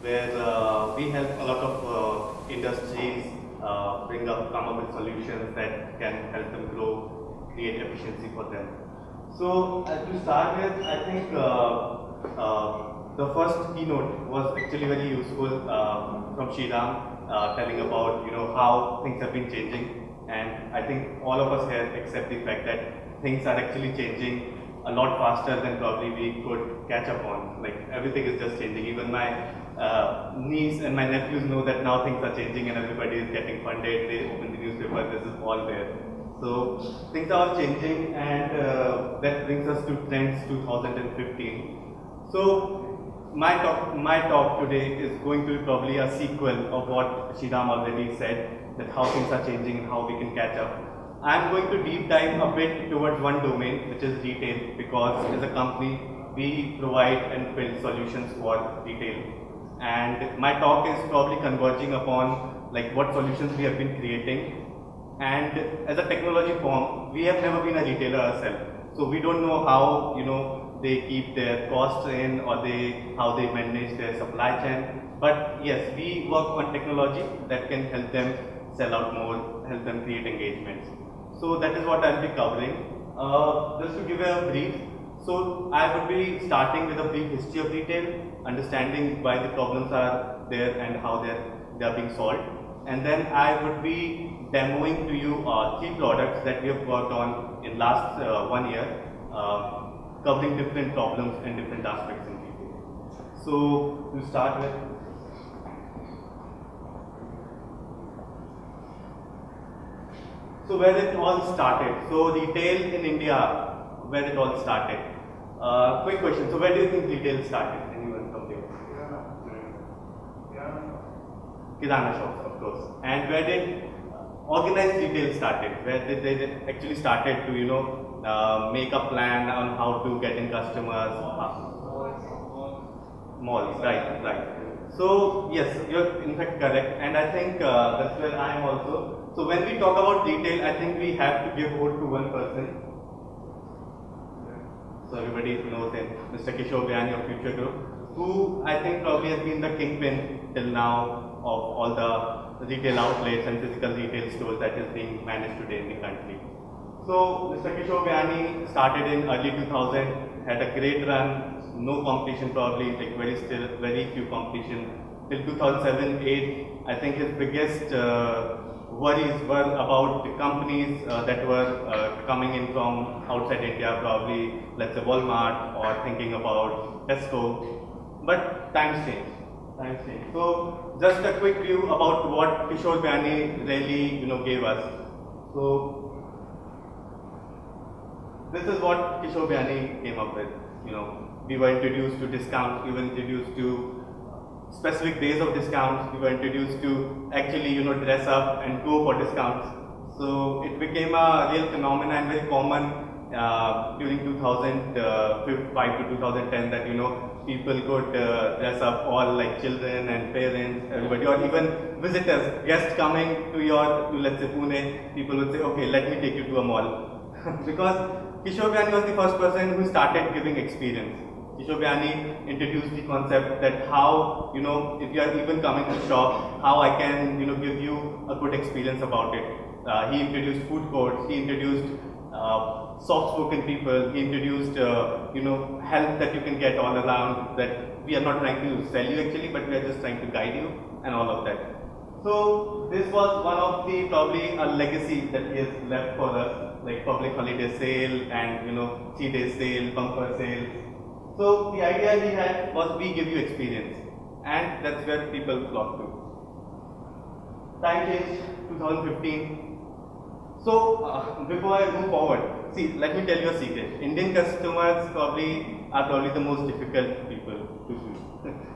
where we help a lot of industries come up with solutions that can help them grow, create efficiency for them. So to start with, I think the first keynote was actually very useful from Sriram, telling about how things have been changing, and I think all of us here accept the fact that things are actually changing a lot faster than probably we could catch up on. Like everything is just changing. Even my niece and my nephews know that now things are changing and everybody is getting funded. They open the newspaper, this is all there. So things are all changing, and that brings us to Trendz 2015. So my talk today is going to be probably a sequel of what Sriram already said, that how things are changing and how we can catch up. I'm going to deep dive a bit towards one domain, which is retail, because as a company we provide and build solutions for retail. And my talk is probably converging upon like what solutions we have been creating. And as a technology firm, we have never been a retailer ourselves, so we don't know how they keep their costs in, or how they manage their supply chain. But yes, we work on technology that can help them sell out more, help them create engagements. So that is what I'll be covering. Just to give a brief, so I would be starting with a brief history of retail, understanding why the problems are there and how they are being solved. And then I would be demoing to you 3 products that we have worked on in last 1 year, covering different problems and different aspects in retail. So to start with, so where it all started. So retail in India, where it all started. Quick question. So where do you think retail started? Anyone from there? Kirana shops, of course. And where did organized retail started? Where did they actually started to make a plan on how to get in customers? Malls, right. So yes, you're in fact correct, and I think that's where I am also. So when we talk about retail, I think we have to give vote to one person. So everybody knows him, Mr. Kishore Vyani of Future Group, who I think probably has been the kingpin till now of all the retail outlets and physical retail stores that is being managed today in the country. So Mr. Kishore Vyani started in early 2000, had a great run, no competition probably, like very few competition. Till 2007-8, I think his biggest worries were about the companies that were coming in from outside India, probably let's say Walmart or thinking about Tesco. But times change. So just a quick view about what Kishore Vyani really gave us. So this is what Kishore Vyani came up with. We were introduced to discounts, we were introduced to specific days of discounts, we were introduced to actually dress up and go for discounts. So it became a real phenomenon and very common during 2005 to 2010 that people could dress up all like children and parents, everybody, or even visitors, guests coming to let's say Pune, people would say, okay, let me take you to a mall. Because Kishore Vyani was the first person who started giving experience. Kishore Vyani introduced the concept that how, if you are even coming to shop, how I can, give you a good experience about it. He introduced food courts, he introduced soft-spoken people, he introduced, help that you can get all around, that we are not trying to sell you actually, but we are just trying to guide you and all of that. So this was one of the probably a legacy that he has left for us, like public holiday sale and 3-day sale, bumper sales. So the idea he had was we give you experience, and that's where people flock to. Time change, 2015. So before I move forward, see, let me tell you a secret. Indian customers are probably the most difficult people to do.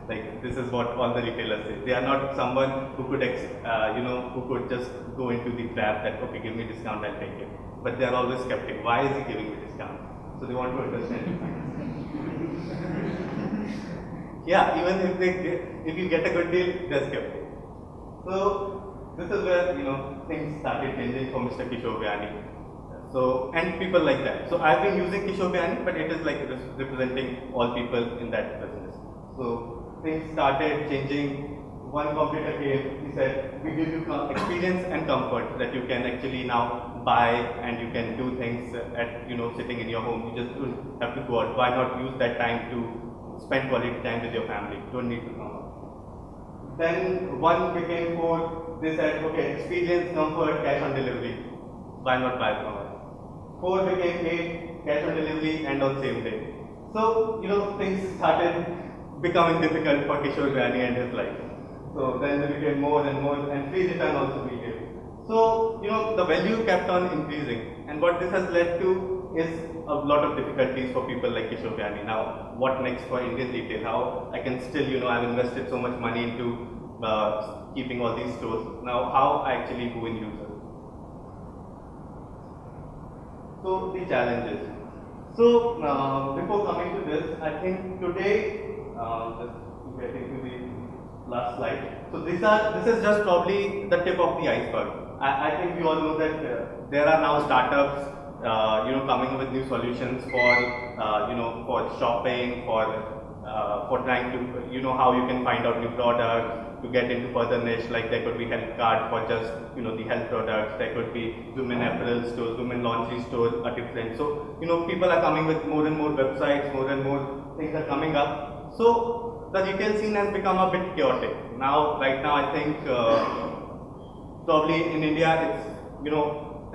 Like this is what all the retailers say. They are not someone who could who could just go into the trap that okay, give me discount, I'll take it. But they are always skeptic. Why is he giving me discount? So they want to understand. Yeah, even if you get a good deal, they're skeptic. So this is where things started changing for Mr. Kishore Vyani. So and people like that. So I've been using Kishore Vyani, but it is like representing all people in that business. So things started changing. One competitor came, he said, we give you experience and comfort that you can actually now buy and you can do things at, sitting in your home. You just don't have to go out. Why not use that time to spend quality time with your family? Don't need to come out. Then one became four, they said, okay, experience, comfort, cash on delivery. Why not buy from us? Four became eight, cash on delivery and on same day. So, things started becoming difficult for Kishore Gani and his life. So then they became more and more, and free return also we gave. So, the value kept on increasing, and what this has led to is a lot of difficulties for people like Kishore Gani. Now, what next for Indian retail? How I can still, I've invested so much money into keeping all these stores. Now, how I actually go and use it? So, the challenges. So, before coming to this, I think today, just getting to the last slide. So this is just probably the tip of the iceberg. I think we all know that there are now startups, coming up with new solutions for, for shopping, for trying to, how you can find out new products, to get into further niche. Like there could be health card for just, the health products. There could be women apparel stores, women lingerie stores are different. So, people are coming with more and more websites, more and more things are coming up. So the retail scene has become a bit chaotic. Right now I think probably in India it's,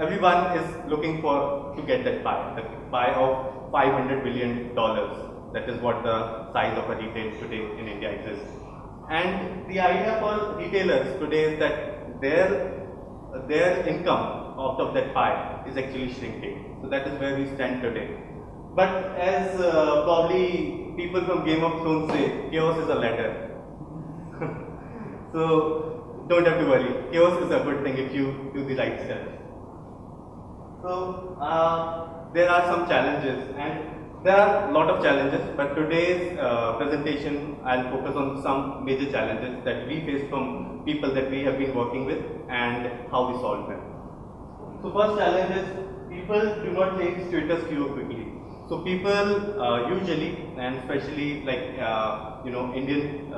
everyone is looking to get that pie, the pie of $500 billion. That is what the size of a retail today in India exists. And the idea for retailers today is that their income out of that pie is actually shrinking. So that is where we stand today. But as probably people from Game of Thrones say, chaos is a ladder. So don't have to worry. Chaos is a good thing if you do the right steps. So there are some challenges, and there are a lot of challenges. But today's presentation, I'll focus on some major challenges that we face from people that we have been working with and how we solve them. So first challenge is people do not change status quo quickly. So people usually, and especially like Indian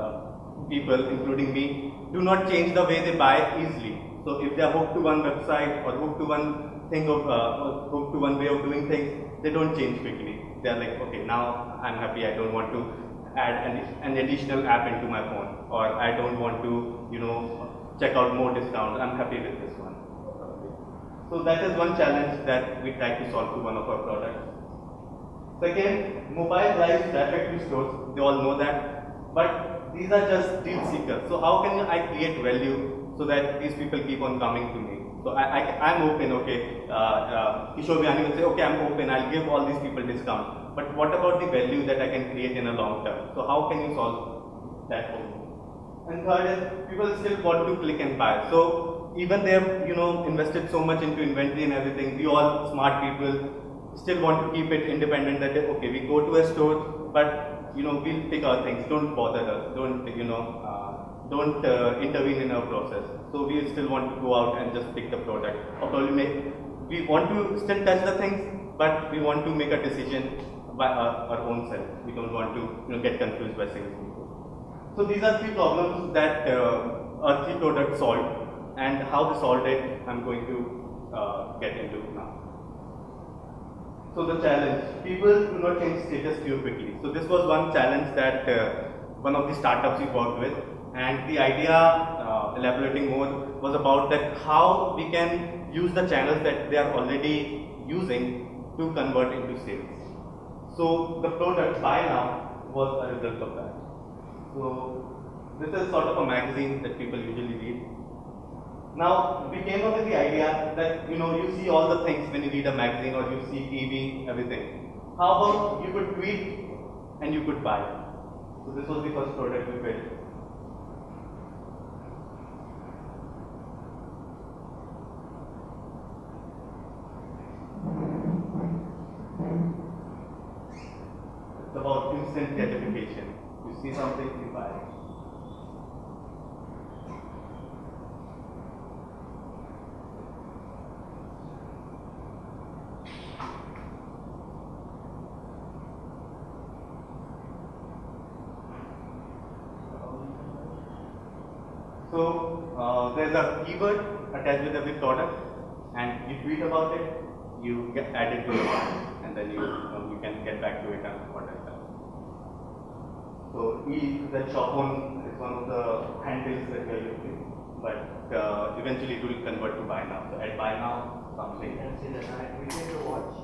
people, including me, do not change the way they buy easily. So if they are hooked to one website or hooked to one thing of hooked to one way of doing things, they don't change quickly. They are like, okay, now I'm happy. I don't want to add an additional app into my phone, or I don't want to check out more discounts. I'm happy with this one. So that is one challenge that we try to solve to one of our products. Second, mobile drives traffic to stores. They all know that, but these are just deal seekers. So how can I create value so that these people keep on coming to me? So I'm open, okay. Kishore Gani will say, okay, I'm open. I'll give all these people discount. But what about the value that I can create in a long term? So how can you solve that problem? And third is people still want to click and buy. So even they have invested so much into inventory and everything. We all smart people still want to keep it independent, that okay, we go to a store, but we'll pick our things, don't bother us, don't intervene in our process. So we still want to go out and just pick the product, or probably we want to still touch the things, but we want to make a decision by our own self. We don't want to get confused by salespeople. So these are three problems that our three products solved, and how they solved it I'm going to get into now. So the challenge, people do not change status quo quickly. So this was one challenge that one of the startups we worked with, and the idea, elaborating more, was about that how we can use the channels that they are already using to convert into sales. So the product Buy Now was a result of that. So this is sort of a magazine that people usually read. Now, we came up with the idea that, you see all the things when you read a magazine or you see TV, everything. How about you could tweet and you could buy? So this was the first product we built. It's about instant gratification. You see something, you buy it. So there's a keyword attached with every product, and you tweet about it, you get added to the cart, and then you can get back to it and what is that. So that shop on is one of the handles that we are using, but eventually it will convert to buy now. So at buy now something. You can see that I tweeted the watch.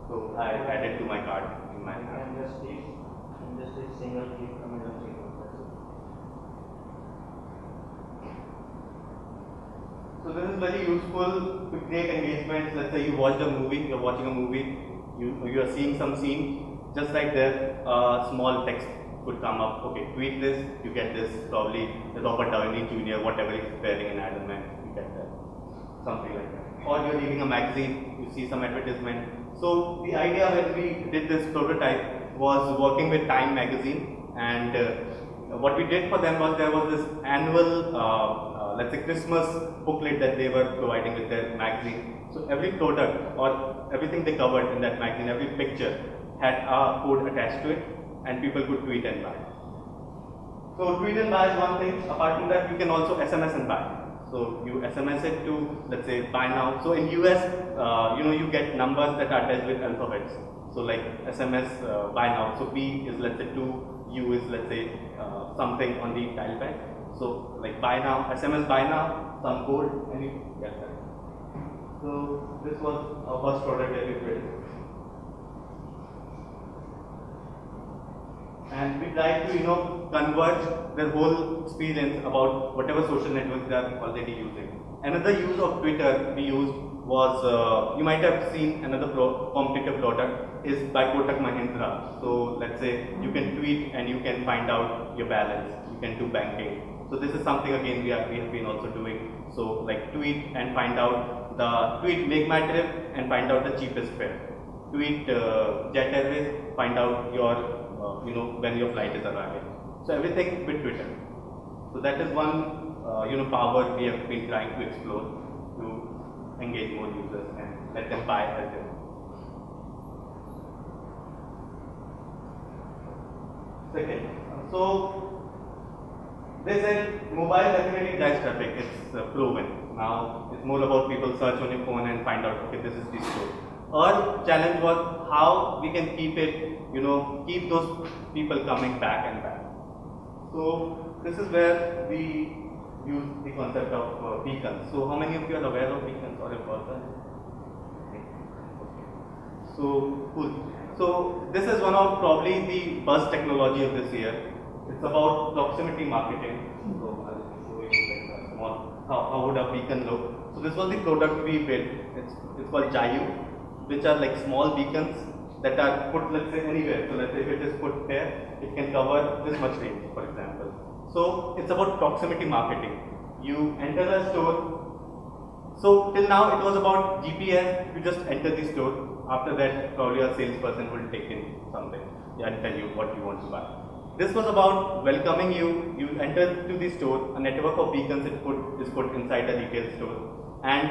So I added to my cart in my app. And just a single click from the checkout. So this is very useful to create engagements. Let's say you watched a movie, you're watching a movie, you are seeing some scene, just like there, small text could come up. Okay, tweet this, you get this, probably the Robert Downey Jr., whatever he's wearing in Iron Man, you get that. Something like that. Or you're reading a magazine, you see some advertisement. So the idea when we did this prototype was working with Time magazine, and what we did for them was there was this annual, let's say Christmas booklet that they were providing with their magazine. So every product or everything they covered in that magazine, every picture had a code attached to it, and people could tweet and buy. So tweet and buy is one thing. Apart from that, you can also SMS and buy. So you SMS it to, let's say, buy now. So in US, you get numbers that are attached with alphabets. So like SMS, buy now. So B is, let's say, 2, U is, let's say, something on the dial pad. So like buy now, SMS buy now, some code, and you get that. So this was our first product that we built. And we tried to, converge their whole experience about whatever social networks they are already using. Another use of Twitter we used was, you might have seen another competitive product is by Kotak Mahindra. So let's say you can tweet and you can find out your balance, you can do banking. So this is something again we have been also doing. So like tweet and find out make my trip and find out the cheapest fare. Tweet Jet Airways, find out your when your flight is arriving. So everything with Twitter. So that is one power we have been trying to explore to engage more users and let them buy as well. Second, so they said mobile definitely drives traffic. It's proven. Now it's more about people search on your phone and find out, okay, this is the store. Our challenge was how we can keep it, keep those people coming back and back. So this is where we use the concept of beacons. So how many of you are aware of beacons or have heard that? So cool. So this is one of probably the buzz technology of this year. It's about proximity marketing. So I'll show you like a small how would a beacon look. So this was the product we built. It's called Jayu, which are like small beacons that are put, let's say, anywhere. So let's say if it is put there, it can cover this much range, for example. So it's about proximity marketing. You enter a store. So till now it was about GPS. You just enter the store. After that, probably a salesperson will take in something and tell you what you want to buy. This was about welcoming you. You enter to the store. A network of beacons is put inside the retail store, and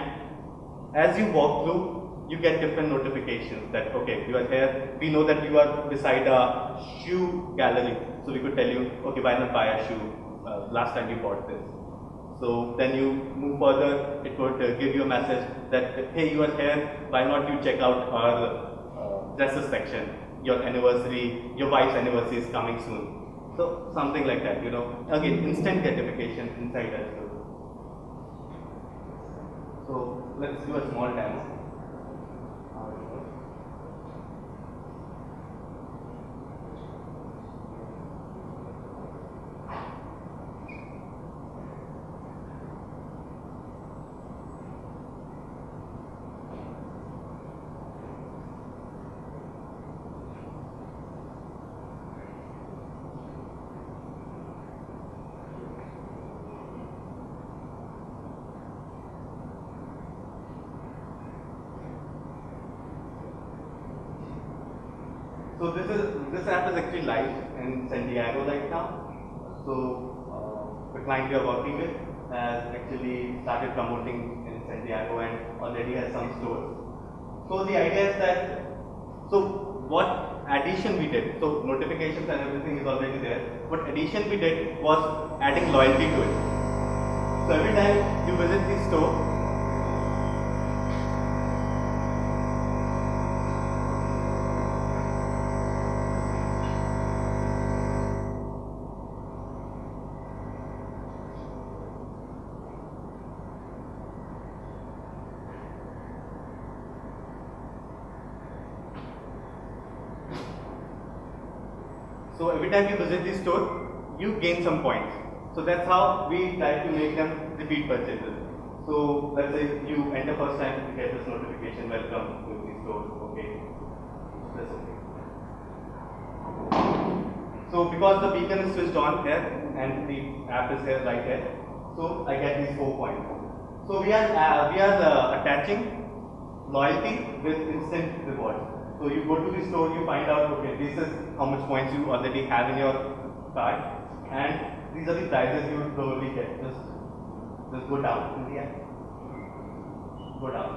as you walk through, you get different notifications that, okay, you are here, we know that you are beside a shoe gallery, so we could tell you, okay, why not buy a shoe, last time you bought this. So then you move further, it would give you a message that, hey, you are here, why not you check out our dresses section, your anniversary, your wife's anniversary is coming soon. So something like that, again, instant gratification inside that store. So let's do a small demo. So this app is actually live in San Diego right now. So the client we are working with has actually started promoting in San Diego and already has some stores. So the idea is that, so what addition we did, so notifications and everything is already there. What addition we did was adding loyalty to it. So every time you visit the store, you gain some points. So that's how we try to make them repeat purchases. So let's say you enter first time, you get this notification, welcome to the store. Okay, that's okay. So because the beacon is switched on here and the app is here right here, so I get these 4 points. So we are attaching loyalty with instant rewards. So you go to the store, you find out, okay, this is how much points you already have in your card, and these are the prices you will probably get. Just go down in the app. Go down.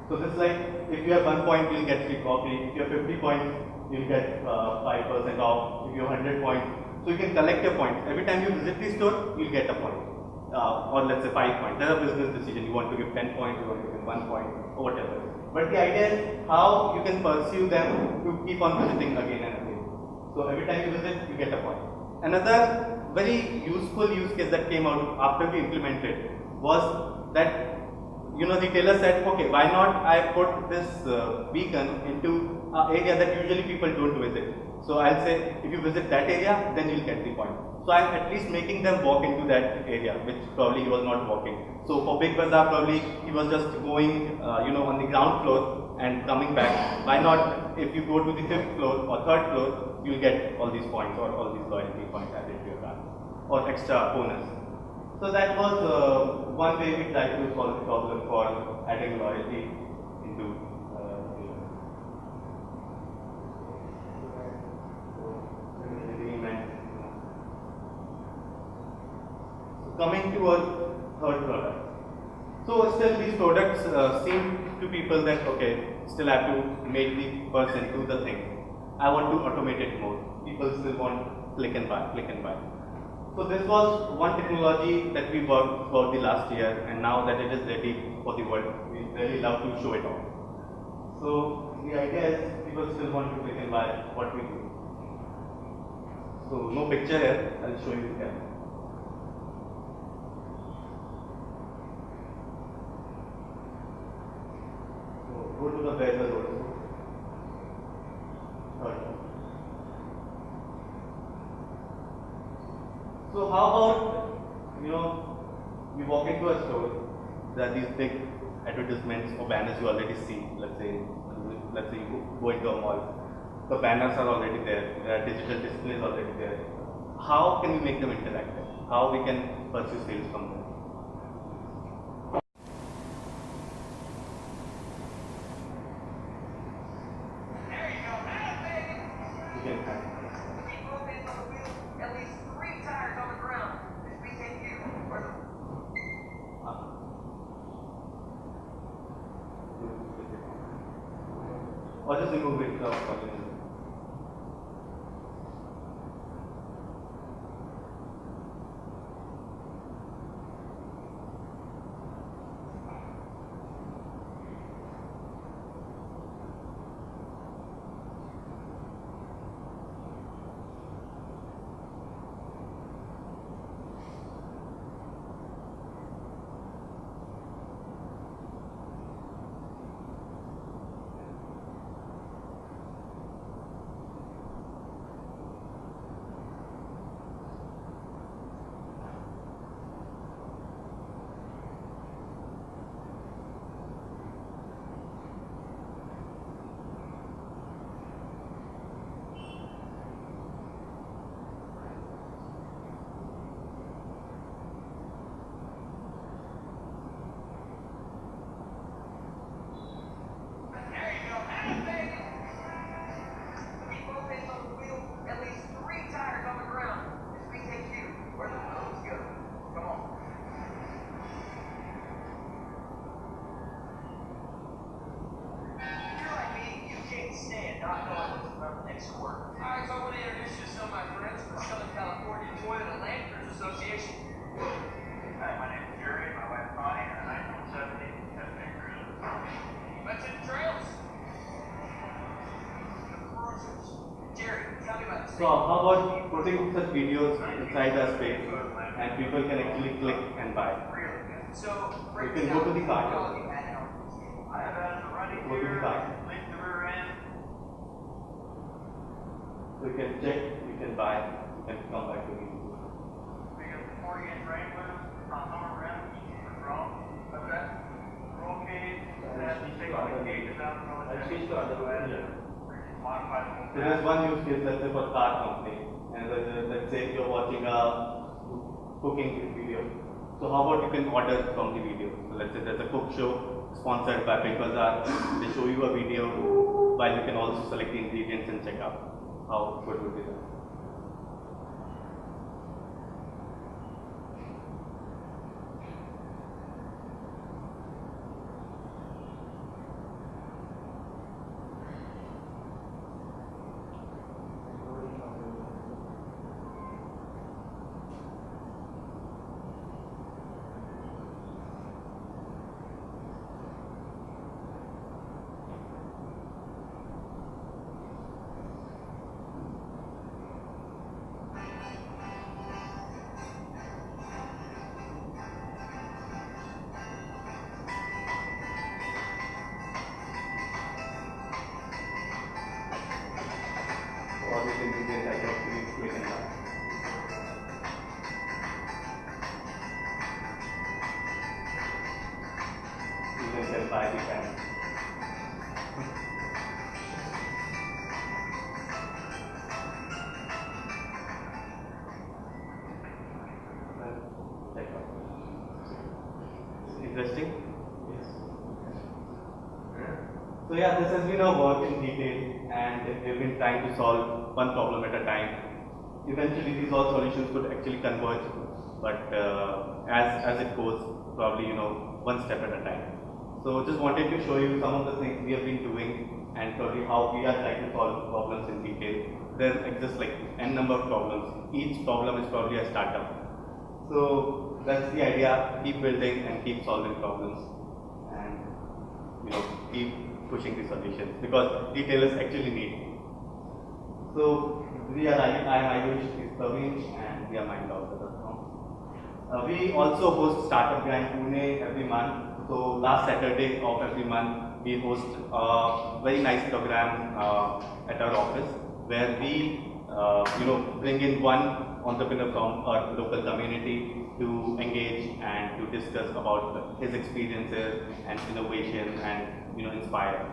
So this is like, if you have 1 point, you'll get free coffee. If you have 50 points, you'll get 5% off. If you have 100 points, so you can collect your points. Every time you visit the store, you'll get a point. Or let's say 5 points. That's a business decision. You want to give 10 points, you want to give 1 point, or whatever. But the idea is how you can pursue them to keep on visiting again and again. So every time you visit, you get a point. Another very useful use case that came out after we implemented was that the retailer said, okay, why not I put this beacon into an area that usually people don't visit. So I'll say, if you visit that area, then you'll get the point. So I'm at least making them walk into that area, which probably he was not walking. So for Big Bazaar, probably he was just going, on the ground floor and coming back. Why not, if you go to the 5th floor or 3rd floor, you'll get all these points or all these loyalty points added to your card or extra bonus. So that was one way we tried to solve the problem for adding loyalty into agreement. Coming to our third product. So still these products seem to people that, okay, still have to make the person do the thing. I want to automate it more. People still want click and buy, click and buy. So this was one technology that we worked for the last year, and now that it is ready for the world, we really love to show it off. So the idea is people still want to click and buy what we do. So no picture here, I'll show you the camera. So go to the better road. So how about, you walk into a store, there are these big advertisements or banners you already see. Let's say you go into a mall, the banners are already there, there are digital displays already there. How can we make them interactive? How we can pursue sales from them? Or just remove it from the So how about putting such videos inside our space and people can actually click and buy? You can go to the cart. Go to the cart. So you can check, you can buy, you can come back to me. So there's one use case, let's say for car company, and let's say you're watching a cooking video. So how about you can order from the video? So let's say there's a cook show sponsored by Mindbowser. They show you a video while you can also select the ingredients and check out how good would be that. All these ingredients I can actually click and buy. You can buy the pan. Interesting? Yes. So yeah, this has been our work in detail, and we've been trying to solve one problem at a time. Eventually, these all solutions could actually converge, but as it goes, probably one step at a time. So just wanted to show you some of the things we have been doing, and probably how we are trying to solve problems in detail. There exists like n number of problems. Each problem is probably a startup. So that's the idea. Keep building and keep solving problems, and keep pushing the solutions because detailers actually need. So we are I am Ayush, is Praveen, and we are Mindbowser.com. We also host Startup Grind Pune every month. So last Saturday of every month we host a very nice program at our office where we bring in one entrepreneur from our local community to engage and to discuss about his experiences and innovation and inspire.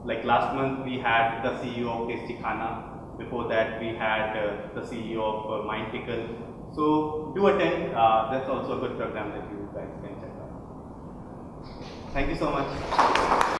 Like last month we had the CEO of Tasty Khana. Before that we had the CEO of Mind Pickle. So do attend. That's also a good program that you guys can check out. Thank you so much.